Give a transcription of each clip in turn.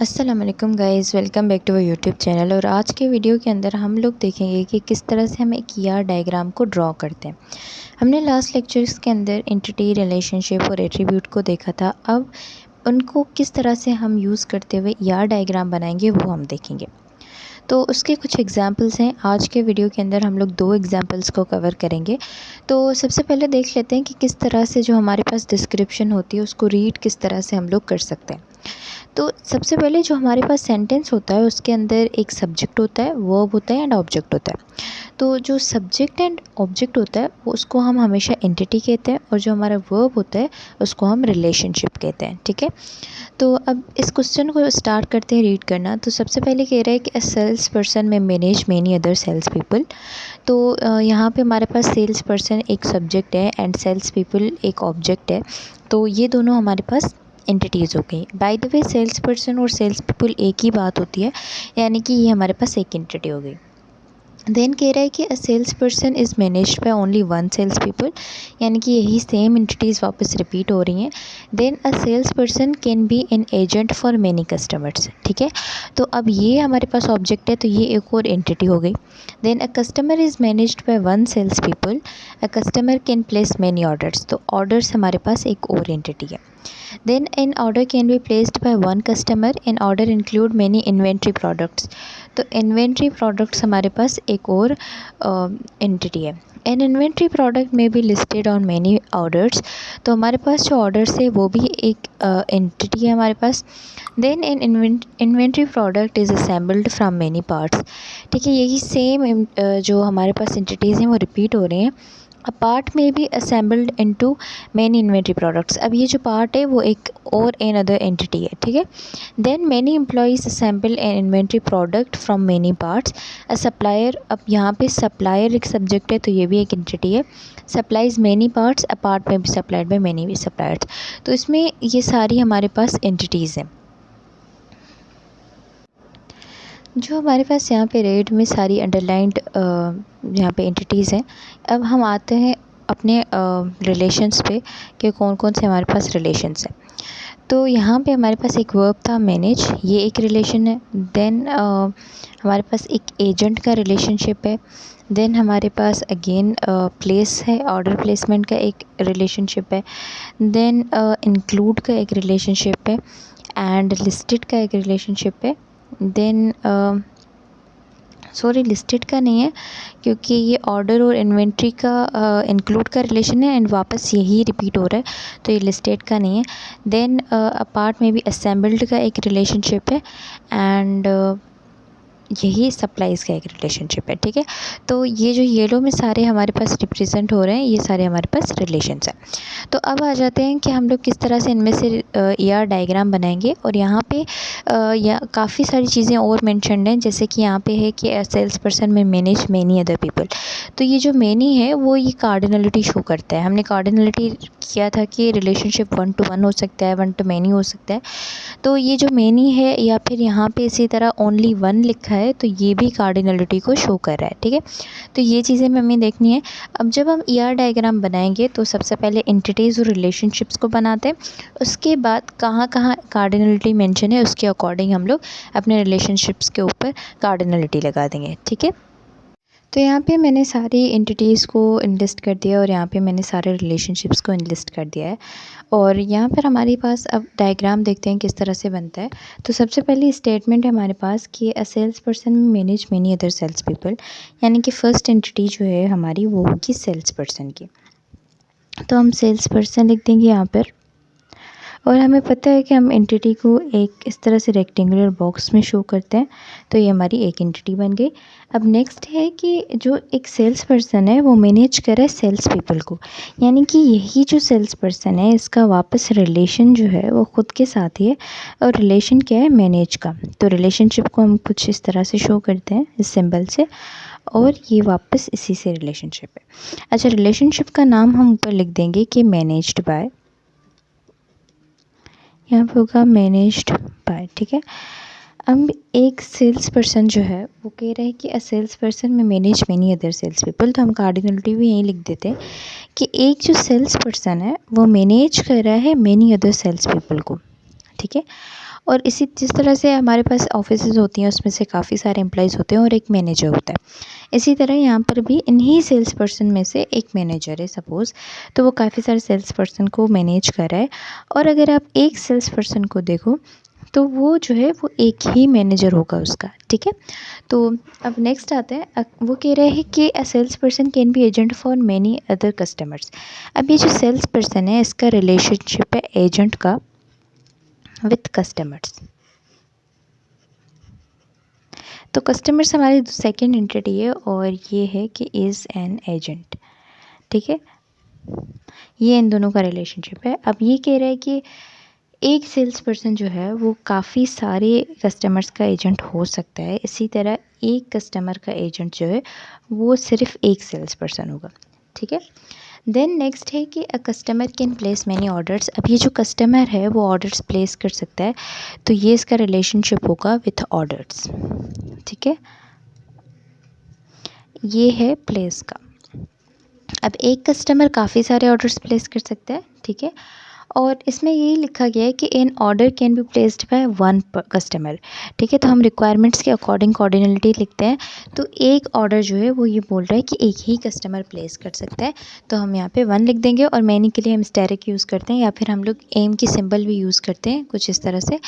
अस्सलाम वालेकुम guys, welcome back to our YouTube channel. और आज के वीडियो के अंदर हम लोग देखेंगे कि किस तरह से हम एक ईआर डायग्राम को ड्रॉ करते हैं। हमने लास्ट लेक्चर्स के अंदर एंटिटी, रिलेशनशिप और एट्रीब्यूट को देखा था। अब उनको किस तरह से हम यूज़ करते हुए ईआर डायग्राम बनाएंगे वो हम देखेंगे। तो उसके कुछ एग्जांपल्स हैं। आज के वीडियो के अंदर हम लोग 2 एग्जांपल्स को कवर करेंगे। तो सबसे पहले देख लेते हैं कि किस तरह से जो हमारे पास डिस्क्रिप्शन होती है उसको रीड किस तरह से हम लोग कर सकते हैं। तो सबसे पहले जो हमारे पास सेंटेंस होता है उसके अंदर एक सब्जेक्ट होता है, वर्ब होता है एंड ऑब्जेक्ट होता है। तो जो सब्जेक्ट एंड ऑब्जेक्ट होता है वो उसको हम हमेशा एंटिटी कहते हैं, और जो हमारा वर्ब होता है उसको हम रिलेशनशिप कहते हैं। ठीक है, तो अब इस क्वेश्चन को स्टार्ट करते हैं रीड करना। तो सबसे पहले कह रहा है कि a sales person may manage many other sales people. तो यहाँ पे हमारे पास सेल्स पर्सन एक सब्जेक्ट है एंड सेल्स पीपल एक ऑब्जेक्ट है। तो ये दोनों हमारे पास एंटिटीज़ हो गई। By the way sales person और सेल्स पीपल एक ही बात होती है, यानी कि ये हमारे पास एक एंटिटी हो गई। देन कह रहा है कि a sales person is managed by only one sales people, यानी कि यही सेम एंटिटीज़ वापस रिपीट हो रही हैं। Then a sales person can be an agent for many customers. ठीक है, तो अब ये हमारे पास ऑब्जेक्ट है, तो ये एक और एंटिटी हो गई। Then a customer is managed by one sales people, a customer can place many orders. तो ऑर्डर्स हमारे पास एक और एंटिटी है। Then an order can be placed by one customer. An order include many inventory products. तो inventory products हमारे पास एक और entity है। An inventory product may be listed on many orders. तो हमारे पास जो orders है वो भी एक entity है हमारे पास। Then an inventory product is assembled from many parts. ठीक है, यही सेम जो हमारे पास entities हैं वो repeat हो रहे हैं। A part may be assembled into many inventory products. अब ये जो पार्ट है वो एक और एन अदर एंटिटी है। ठीक है, then many employees assemble an inventory product from many parts. A supplier, अब यहाँ पे सप्लायर एक सब्जेक्ट है तो ये भी एक एंटिटी है। सप्लाइज मैनी पार्ट्स, अ पार्ट में भी सप्लाइड बाय मैनी सप्लायर्स। तो इसमें ये सारी हमारे पास एंटिटीज़ हैं। जो हमारे पास यहाँ पे रेड में सारी अंडरलाइंड यहाँ पे एंटिटीज़ हैं। अब हम आते हैं अपने रिलेशंस पे कि कौन कौन से हमारे पास रिलेशंस हैं। तो यहाँ पे हमारे पास एक वर्ब था मैनेज, ये एक रिलेशन है। देन हमारे पास एक एजेंट का रिलेशनशिप है। देन हमारे पास अगेन प्लेस है, ऑर्डर प्लेसमेंट का एक रिलेशनशिप है। देन इंक्लूड का एक रिलेशनशिप है एंड लिस्टेड का एक रिलेशनशिप है। देन सॉरी, लिस्टेड का नहीं है क्योंकि ये ऑर्डर और इन्वेंट्री का इंक्लूड का रिलेशन है एंड वापस यही रिपीट हो रहा है, तो ये लिस्टेड का नहीं है। देन अपार्ट में भी असेंबल्ड का एक रिलेशनशिप है एंड यही सप्लाईज़ का एक रिलेशनशिप है। ठीक है, तो ये जो येलो में सारे हमारे पास रिप्रेजेंट हो रहे हैं ये सारे हमारे पास रिलेशंस हैं। तो अब आ जाते हैं कि हम लोग किस तरह से इनमें से ईआर डायग्राम बनाएंगे। और यहाँ पे या काफ़ी सारी चीज़ें और मेंशन्ड हैं, जैसे कि यहाँ पे है कि sales person may manage many other people. तो ये जो मैनी है वो ये कार्डिनलिटी शो करता है। हमने कार्डिनलिटी किया था कि रिलेशनशिप 1 to 1 हो सकता है, 1 to मैनी हो सकता है। तो ये जो मैनी है या फिर यहाँ पे इसी तरह ओनली 1 लिखा है तो ये भी कार्डिनलिटी को शो कर रहा है। ठीक है, तो ये चीज़ें हमें देखनी है। अब जब हम ईआर डायग्राम बनाएंगे तो सबसे पहले एंटिटीज़ और रिलेशनशिप्स को बनाते हैं, उसके बाद कहाँ कहाँ कार्डिनलिटी मेंशन है उसके अकॉर्डिंग हम लोग अपने रिलेशनशिप्स के ऊपर कार्डिनलिटी लगा देंगे। ठीक है, तो यहाँ पे मैंने सारी एंटिटीज़ को इनलिस्ट कर दिया और यहाँ पे मैंने सारे रिलेशनशिप्स को इनलिस्ट कर दिया है। और यहाँ पर हमारे पास अब डायग्राम देखते हैं किस तरह से बनता है। तो सबसे पहली स्टेटमेंट है हमारे पास कि a sales person manage many other sales people, यानी कि फ़र्स्ट एंटिटी जो है हमारी वो होगी सेल्स पर्सन की। तो हम सेल्स पर्सन लिख देंगे यहाँ पर। और हमें पता है कि हम एंटिटी को एक इस तरह से रेक्टेंगुलर बॉक्स में शो करते हैं, तो ये हमारी एक एंटिटी बन गई। अब नेक्स्ट है कि जो एक सेल्स पर्सन है वो मैनेज करे सेल्स पीपल को, यानी कि यही जो सेल्स पर्सन है इसका वापस रिलेशन जो है वो ख़ुद के साथ ही है। और रिलेशन क्या है, मैनेज का। तो रिलेशनशिप को हम कुछ इस तरह से शो करते हैं इस सिंबल से, और ये वापस इसी से रिलेशनशिप है। अच्छा, रिलेशनशिप का नाम हम ऊपर लिख देंगे कि मैनेज्ड बाय, यहाँ पे होगा मैनेज्ड बाय। ठीक है, अब एक सेल्स पर्सन जो है वो कह रहा है कि a sales person may manage many other sales people. तो हम कार्डिनलिटी भी यहीं लिख देते हैं कि एक जो सेल्स पर्सन है वो मैनेज कर रहा है मैनी अदर सेल्स पीपल को। ठीक है, और इसी जिस तरह से हमारे पास ऑफिसेज होती हैं उसमें से काफ़ी सारे एम्प्लॉयज़ होते हैं और एक मैनेजर होता है, इसी तरह यहाँ पर भी इन्हीं सेल्स पर्सन में से एक मैनेजर है सपोज़, तो वो काफ़ी सारे सेल्स पर्सन को मैनेज कर रहा है। और अगर आप एक सेल्स पर्सन को देखो तो वो जो है वो एक ही मैनेजर होगा उसका, ठीक है। तो अब नेक्स्ट आता है, वो कह रहे हैं कि a sales person can be agent for many other customers. अब ये जो सेल्स पर्सन है इसका रिलेशनशिप है एजेंट का विथ कस्टमर्स। तो कस्टमर्स हमारी सेकेंड एंटिटी है और ये है कि इज़ एन एजेंट, ठीक है। ये इन दोनों का रिलेशनशिप है। अब ये कह रहा है कि एक सेल्स पर्सन जो है वो काफ़ी सारे कस्टमर्स का एजेंट हो सकता है, इसी तरह एक कस्टमर का एजेंट जो है वो सिर्फ एक सेल्स पर्सन होगा, ठीक है। देन नेक्स्ट है कि अ customer can place many orders. अब ये जो कस्टमर है वो ऑर्डर्स प्लेस कर सकता है, तो ये इसका रिलेशनशिप होगा विथ ऑर्डर्स, ठीक है। ये है प्लेस का। अब एक कस्टमर काफ़ी सारे ऑर्डर्स प्लेस कर सकता है, ठीक है। और इसमें यही लिखा गया है कि an order can be placed by one customer, ठीक है। तो हम रिक्वायरमेंट्स के अकॉर्डिंग कोऑर्डिनलिटी लिखते हैं। तो एक ऑर्डर जो है वो ये बोल रहा है कि एक ही कस्टमर प्लेस कर सकता है, तो हम यहाँ पे वन लिख देंगे। और मैनी के लिए हम स्टेरिक यूज़ करते हैं या फिर हम लोग एम की सिंबल भी यूज़ करते हैं कुछ इस तरह से,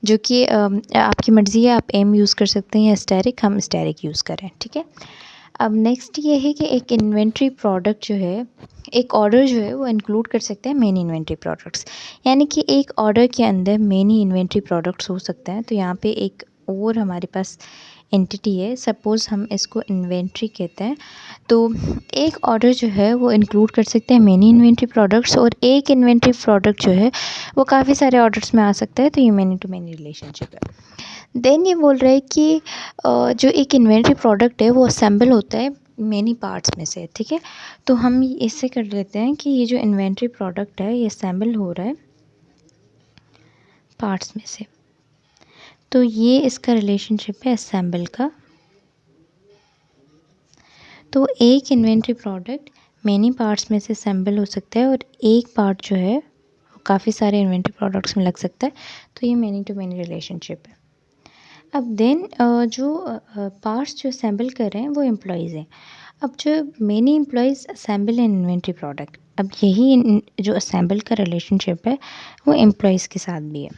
जो कि आपकी मर्ज़ी है, आप एम यूज़ कर सकते हैं या स्टेरिक, हम स्टेरिक यूज़ करें, ठीक है। अब नेक्स्ट ये है कि एक इन्वेंट्री प्रोडक्ट जो है, एक ऑर्डर जो है वो इंक्लूड कर सकते हैं मेनी इन्वेंट्री प्रोडक्ट्स, यानी कि एक ऑर्डर के अंदर मेनी इन्वेंट्री प्रोडक्ट्स हो सकते हैं। तो यहाँ पे एक और हमारे पास एंटिटी है, सपोज़ हम इसको इन्वेंट्री कहते हैं। तो एक ऑर्डर जो है वो इंक्लूड कर सकते हैं मेनी इन्वेंट्री प्रोडक्ट्स, और एक इन्वेंट्री प्रोडक्ट जो है वो काफ़ी सारे ऑर्डर्स में आ सकता है, तो ये मैनी टू मैनी रिलेशनशिप है। देन ये बोल रहा है कि जो एक इन्वेंट्री प्रोडक्ट है वो असेंबल होता है मेनी पार्ट्स में से, ठीक है। तो हम इससे कर लेते हैं कि ये जो इन्वेंट्री प्रोडक्ट है ये असेंबल हो रहा है पार्ट्स में से, तो ये इसका रिलेशनशिप है असेंबल का। तो एक इन्वेंट्री प्रोडक्ट मेनी पार्ट्स में से असेंबल हो सकता है और एक पार्ट जो है वो काफ़ी सारे इन्वेंट्री प्रोडक्ट्स में लग सकता है, तो ये मैनी टू मैनी रिलेशनशिप है। अब देन जो पार्ट्स जो असेंबल कर रहे हैं वो एम्प्लॉयज़ हैं। अब जो many employees assemble an inventory product, अब यही जो असेंबल का रिलेशनशिप है वो एम्प्लॉयज़ के साथ भी है।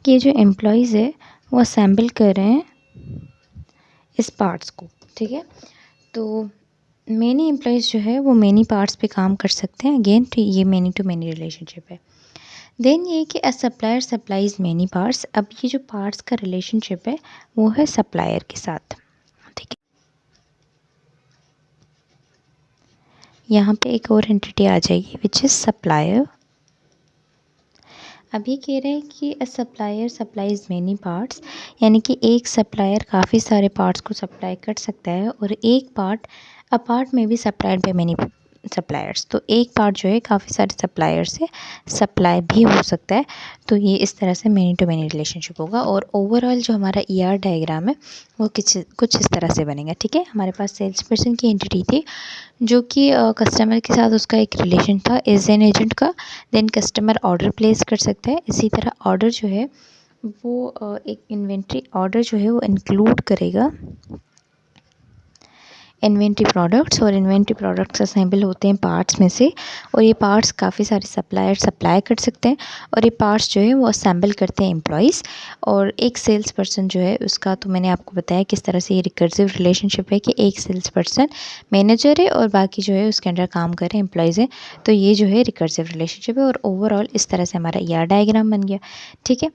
ये जो एम्प्लॉयज़ है वो असेंबल कर रहे हैं इस पार्ट्स को, ठीक है। तो मेनी एम्प्लॉयज़ जो है वो मेनी पार्ट्स पे काम कर सकते हैं, अगेन तो ये मेनी टू मेनी रिलेशनशिप है। देन ये कि a supplier supplies many parts. अब ये जो पार्ट्स का रिलेशनशिप है वो है सप्लायर के साथ, ठीक है। यहाँ पे एक और एंटिटी आ जाएगी विच इज़ सप्लायर। अब ये कह रहे हैं कि a supplier supplies many parts, यानी कि एक सप्लायर काफ़ी सारे पार्ट्स को सप्लाई कर सकता है और एक पार्ट अ पार्ट में भी सप्लाइड बाय मेनी सप्लायर्स। तो एक पार्ट जो है काफ़ी सारे सप्लायर से सप्लाई भी हो सकता है, तो ये इस तरह से मेनी टू मेनी रिलेशनशिप होगा। और ओवरऑल जो हमारा ईआर डायग्राम है वो कुछ इस तरह से बनेगा, ठीक है। हमारे पास सेल्स पर्सन की एंटिटी थी जो कि कस्टमर के साथ उसका एक रिलेशन था एज एन एजेंट का। देन कस्टमर ऑर्डर प्लेस कर सकता है, इसी तरह ऑर्डर जो है वो एक इन्वेंट्री ऑर्डर जो है वो इंक्लूड करेगा इन्वेंट्री प्रोडक्ट्स, और इन्वेंट्री प्रोडक्ट्स असेंबल होते हैं पार्ट्स में से, और ये पार्ट्स काफ़ी सारे सप्लायर सप्लाई कर सकते हैं, और ये पार्ट्स जो है वो असेंबल करते हैं एम्प्लॉयज़। और एक सेल्स पर्सन जो है उसका, तो मैंने आपको बताया किस तरह से ये रिकर्सिव रिलेशनशिप है कि एक सेल्स पर्सन मैनेजर है और बाकी जो है उसके अंडर काम कर रहे हैं एम्प्लॉयज़ हैं, तो ये जो है रिकर्सिव रिलेशनशिप है। और ओवरऑल इस तरह से हमारा ईआर डायग्राम बन गया, ठीक है।